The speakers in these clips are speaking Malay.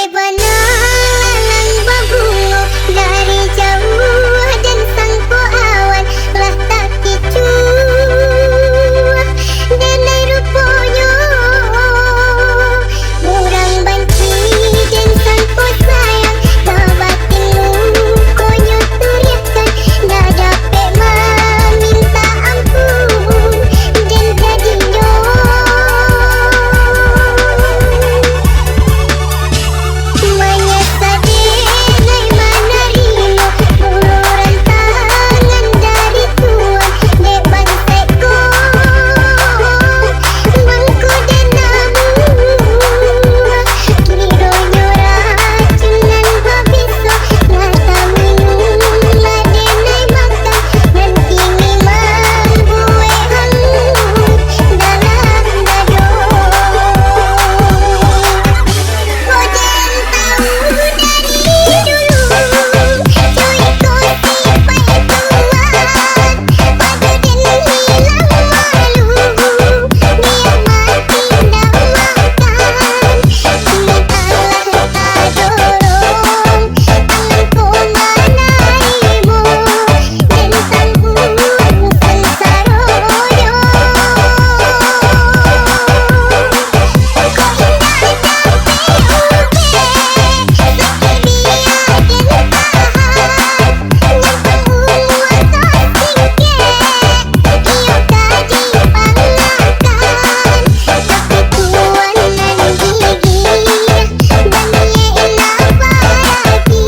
Bana lalang berbunga dari jauh dan sangko awan lah tak kicu denai rupanya murang banci dan sangko sayang kau batinmu konyo turiakan dah dapat meminta ampun dan jadinya MANYASA DENAI MANARIMO uluran tangan dari Tuan dek bangsaiku bangku denamu kironyo racunan habiso nyata minum lah denai makan nanti memang gue hangut dalam dado. Koden tahu dari dulu Coiko Sifaik Tuan pada den hilang malu dia mati dah makan mintalah tak dorong tanganku manarimo dan sangku bukan saroyo kau indah sampai sakit biar den tahan nyampak penguasa singkek iyo tadi pangakan tapi Tuan nan gigi dan ye enak lagi ini taraso pagi.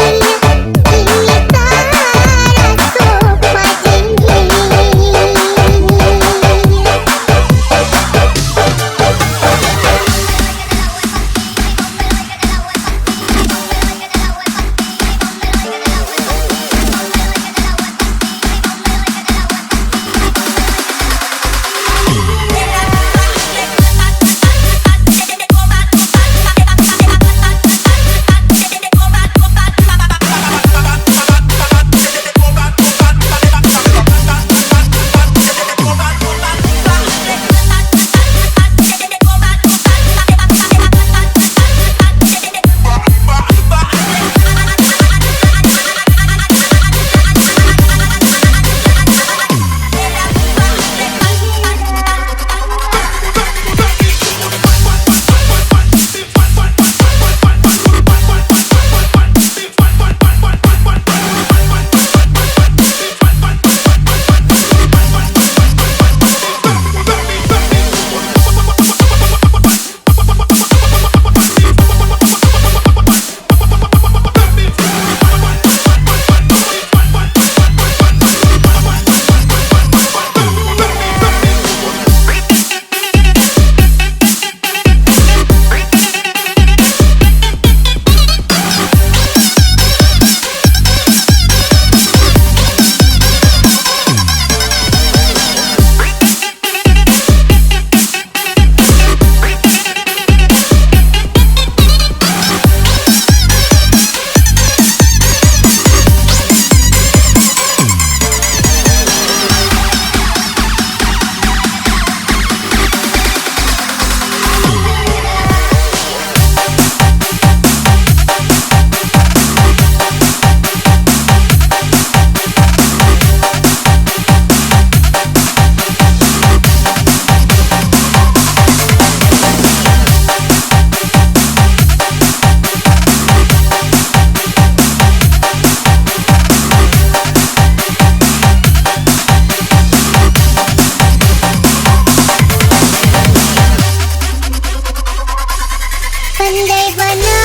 Pandai Bana